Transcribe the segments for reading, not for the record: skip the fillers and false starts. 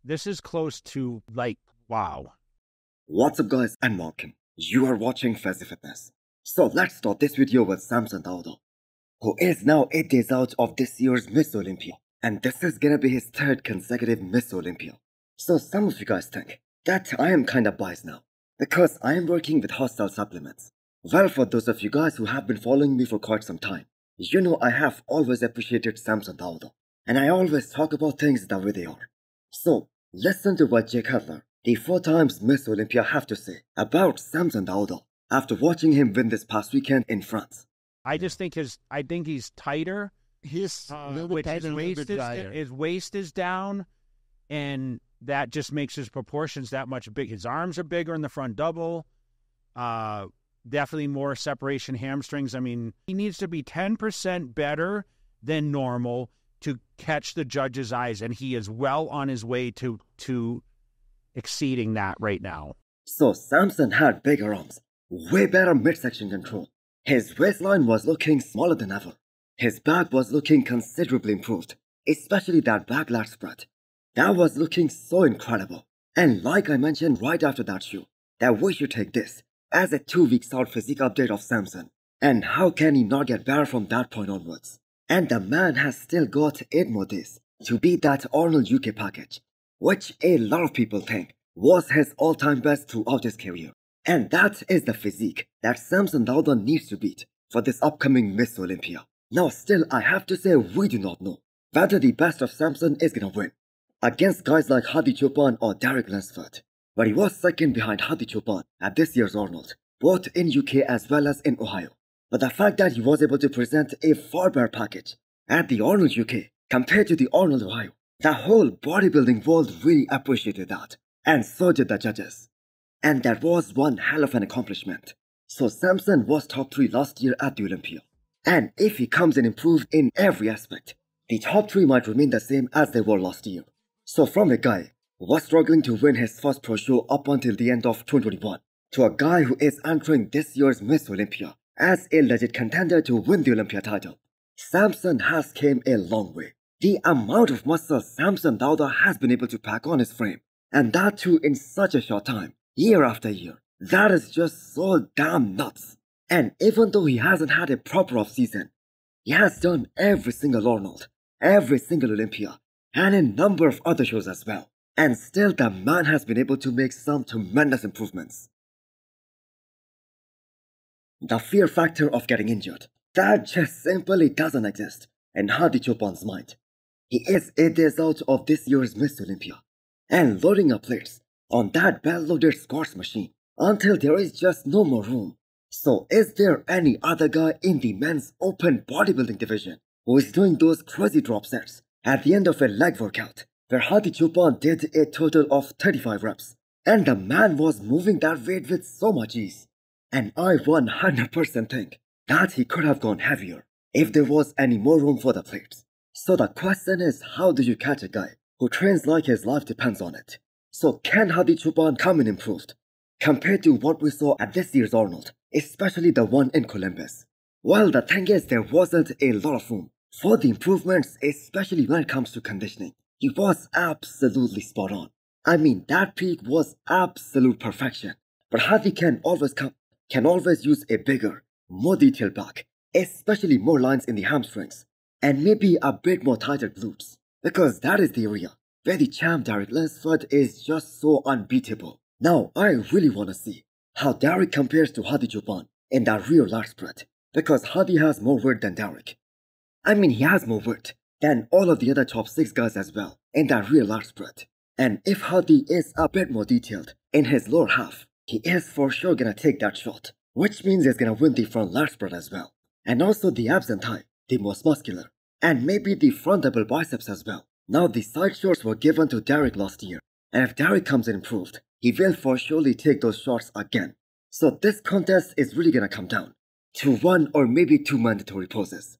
this is close to like, wow. What's up guys, and welcome. You are watching Fazi Fitness. So let's start this video with Samson Dauda, who is now 8 days out of this year's Miss Olympia. And this is gonna be his 3rd consecutive Miss Olympia. So some of you guys think that I am kinda biased now, because I am working with hostile supplements. Well, for those of you guys who have been following me for quite some time, you know I have always appreciated Samson Dauda, and I always talk about things the way they are. So listen to what Jay Cutler, the 4 times Miss Olympia, have to say about Samson Dauda after watching him win this past weekend in France. I just think he's tighter. He's a little bit tighter, His waist is down, and that just makes his proportions that much big. His arms are bigger in the front double. Definitely more separation hamstrings. I mean, he needs to be 10% better than normal to catch the judge's eyes, and he is well on his way to exceeding that right now. So Samson had bigger arms, way better midsection control. His waistline was looking smaller than ever. His back was looking considerably improved, especially that back lat spread. That was looking so incredible. And like I mentioned right after that show, that we should take this as a 2 weeks out physique update of Samson. And how can he not get better from that point onwards? And the man has still got 8 more days to beat that Arnold UK package, which a lot of people think was his all-time best throughout his career. And that is the physique that Samson Dauda needs to beat for this upcoming Miss Olympia. Now still, I have to say, we do not know whether the best of Samson is gonna win against guys like Hadi Choopan or Derek Lansford. But he was second behind Hadi Choopan at this year's Arnold, both in UK as well as in Ohio. But the fact that he was able to present a far better package at the Arnold UK compared to the Arnold Ohio, the whole bodybuilding world really appreciated that, and so did the judges. And that was one hell of an accomplishment. So Samson was top 3 last year at the Olympia. And if he comes in improved in every aspect, the top 3 might remain the same as they were last year. So from a guy who was struggling to win his first pro show up until the end of 2021, to a guy who is entering this year's Miss Olympia as a legit contender to win the Olympia title, Samson has came a long way. The amount of muscle Samson Dauda has been able to pack on his frame, and that too in such a short time, year after year, that is just so damn nuts. And even though he hasn't had a proper off-season, he has done every single Arnold, every single Olympia, and a number of other shows as well. And still the man has been able to make some tremendous improvements. The fear factor of getting injured, that just simply doesn't exist in Hadi Choopan's mind. He is 8 days out of this year's Miss Olympia, and loading up plates on that bell-loaded squats machine until there is just no more room. So is there any other guy in the men's open bodybuilding division who is doing those crazy drop sets at the end of a leg workout, where Hadi Choopan did a total of 35 reps, and the man was moving that weight with so much ease? And I 100% think that he could have gone heavier if there was any more room for the plates. So the question is, how do you catch a guy who trains like his life depends on it? So can Hadi Choopan come in improved compared to what we saw at this year's Arnold, especially the one in Columbus? Well, the thing is, there wasn't a lot of room for the improvements, especially when it comes to conditioning. He was absolutely spot on. I mean, that peak was absolute perfection. But Hadi can always use a bigger, more detailed back, especially more lines in the hamstrings, and maybe a bit more tighter glutes, because that is the area where the champ Derek Lansford is just so unbeatable. Now, I really want to see how Derek compares to Hadi Choopan in that rear lat spread, because Hadi has more weight than Derek. I mean, he has more weight than all of the other top 6 guys as well in that rear lat spread. And if Hadi is a bit more detailed in his lower half, he is for sure gonna take that shot, which means he's gonna win the front lat spread as well. And also the abs and thigh, the most muscular, and maybe the front double biceps as well. Now the side shots were given to Derek last year, and if Derek comes in improved, he will for surely take those shots again. So this contest is really gonna come down to 1 or maybe 2 mandatory poses.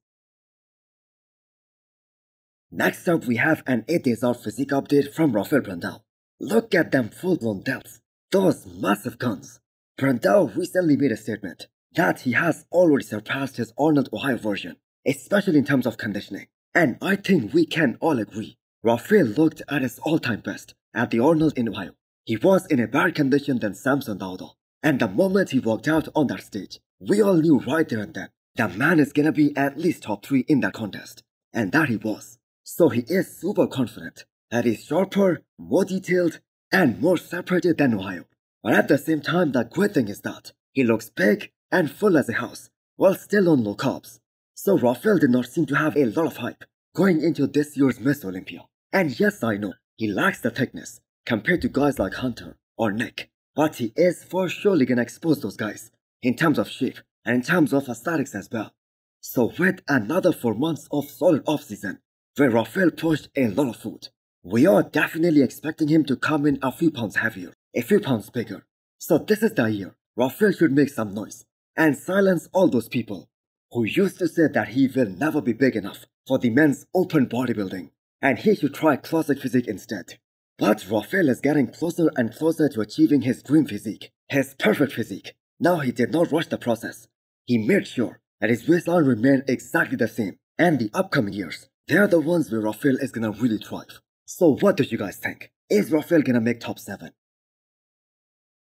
Next up, we have an 8 days out physique update from Rafael Brandao. Look at them full-blown delts, those massive guns. Brandao recently made a statement that he has already surpassed his Arnold Ohio version, especially in terms of conditioning. And I think we can all agree Rafael looked at his all-time best at the Arnold in Ohio. He was in a better condition than Samson Dauda. And the moment he walked out on that stage, we all knew right there and then that man is gonna be at least top 3 in that contest. And that he was. So he is super confident that he's sharper, more detailed, and more separated than Ohio. But at the same time, the great thing is that he looks big and full as a house, while still on low carbs. So Rafael did not seem to have a lot of hype going into this year's Miss Olympia. And yes, I know, he lacks the thickness compared to guys like Hunter or Nick, but he is for surely gonna expose those guys in terms of shape and in terms of aesthetics as well. So with another 4 months of solid off-season, where Rafael pushed a lot of food, we are definitely expecting him to come in a few pounds heavier, a few pounds bigger. So this is the year Rafael should make some noise and silence all those people who used to say that he will never be big enough for the men's open bodybuilding and he should try classic physique instead. But Rafael is getting closer and closer to achieving his dream physique, his perfect physique. Now he did not rush the process. He made sure that his waistline remained exactly the same, and the upcoming years, they are the ones where Rafael is gonna really thrive. So what do you guys think? Is Rafael gonna make top 7?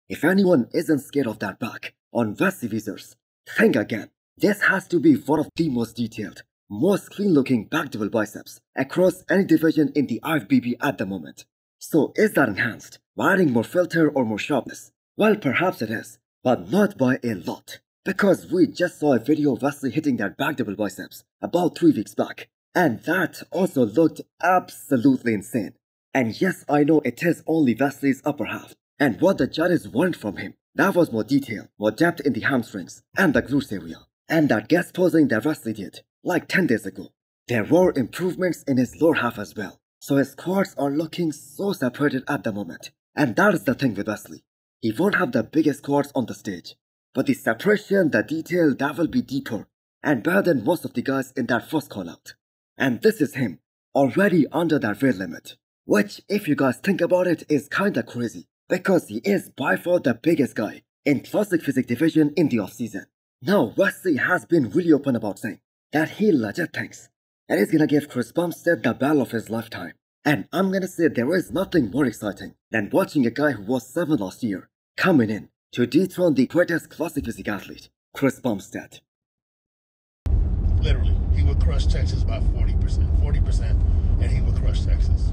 If anyone isn't scared of that back on Wesley visors, think again. This has to be one of the most detailed, most clean-looking back double biceps across any division in the IFBB at the moment. So is that enhanced by adding more filter or more sharpness? Well, perhaps it is, but not by a lot. Because we just saw a video of Wesley hitting that back double biceps about 3 weeks back, and that also looked absolutely insane. And yes, I know it is only Wesley's upper half, and what the judges wanted from him, that was more detail, more depth in the hamstrings and the glutes area. And that guest posing that Wesley did, like 10 days ago. There were improvements in his lower half as well, so his quads are looking so separated at the moment. And that is the thing with Wesley. He won't have the biggest quads on the stage, but the separation, the detail, that will be deeper and better than most of the guys in that first call out. And this is him, already under that weight limit, which if you guys think about it is kinda crazy, because he is by far the biggest guy in classic physique division in the off-season. Now Wesley has been really open about saying that he legit thinks that he's gonna give Chris Bumstead the battle of his lifetime. And I'm gonna say there is nothing more exciting than watching a guy who was 7 last year coming in to dethrone the greatest classic physique athlete, Chris Bumstead. Literally, he would crush Texas by 40%, and he would crush Texas.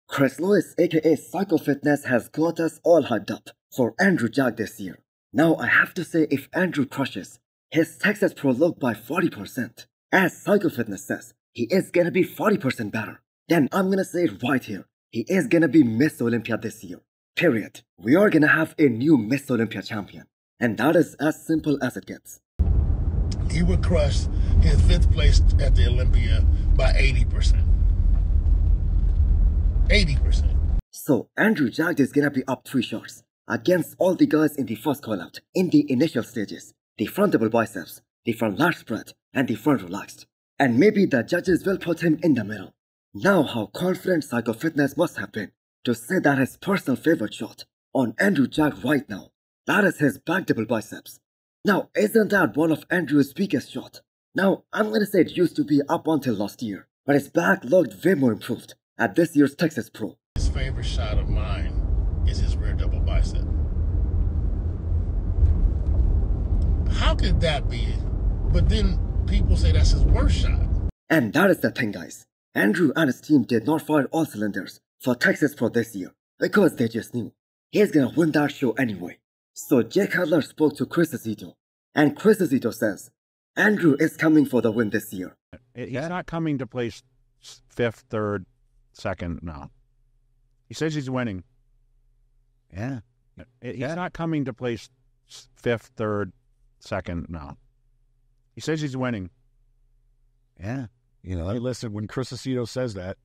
Chris Lewis, aka Psycho Fitness, has got us all hyped up for Andrew Jack this year. Now I have to say, if Andrew crushes his Texas Pro look by 40%, as Psycho Fitness says, he is gonna be 40% better, then I'm gonna say it right here, he is gonna be Miss Olympia this year. Period. We are gonna have a new Miss Olympia champion, and that is as simple as it gets. He would crush his 5th place at the Olympia by 80%. 80%. So Andrew Jack is gonna be up 3 shots against all the guys in the first call out, in the initial stages, the front double biceps, the front lat spread, and the front relaxed. And maybe the judges will put him in the middle. Now how confident Psycho Fitness must have been to say that his personal favorite shot on Andrew Jack right now, that is his back double biceps. Now isn't that one of Andrew's weakest shot? Now I'm gonna say it used to be up until last year, but his back looked way more improved at this year's Texas Pro. His favorite shot of mine is his rear double bicep. How could that be? But then people say that's his worst shot. And that is the thing, guys. Andrew and his team did not fire all cylinders for Texas Pro this year because they just knew he's gonna win that show anyway. So Jake Cutler spoke to Chris Azito, and Chris Azito says Andrew is coming for the win this year. He's not coming to place 5th, 3rd, 2nd, no. He says he's winning. Yeah. He's not coming to place 5th, 3rd, 2nd, no. He says he's winning. Yeah. You know, hey, listen, when Chris Aceto says that,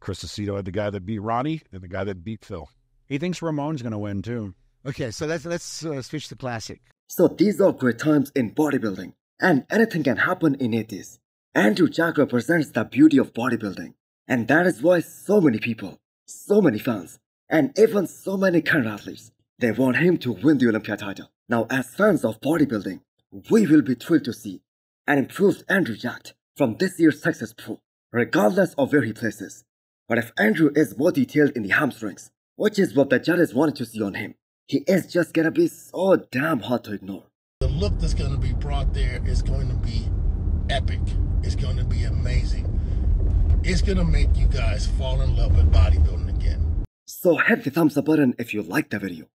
Chris Aceto had the guy that beat Ronnie and the guy that beat Phil. He thinks Ramon's going to win, too. Okay, so let's switch to classic. So these are great times in bodybuilding, and anything can happen in 80s. Andrew Jack represents the beauty of bodybuilding, and that is why so many people, so many fans, and even so many current athletes, they want him to win the Olympia title. Now, as fans of bodybuilding, we will be thrilled to see an improved Andrew Jack from this year's Texas Pro, regardless of where he places. But if Andrew is more detailed in the hamstrings, which is what the judges wanted to see on him, he is just gonna be so damn hard to ignore. The look that's going to be brought there is going to be epic. It's going to be amazing. It's going to make you guys fall in love with bodybuilding again. So hit the thumbs up button if you liked the video.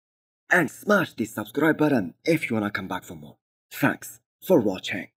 And smash the subscribe button if you wanna come back for more. Thanks for watching.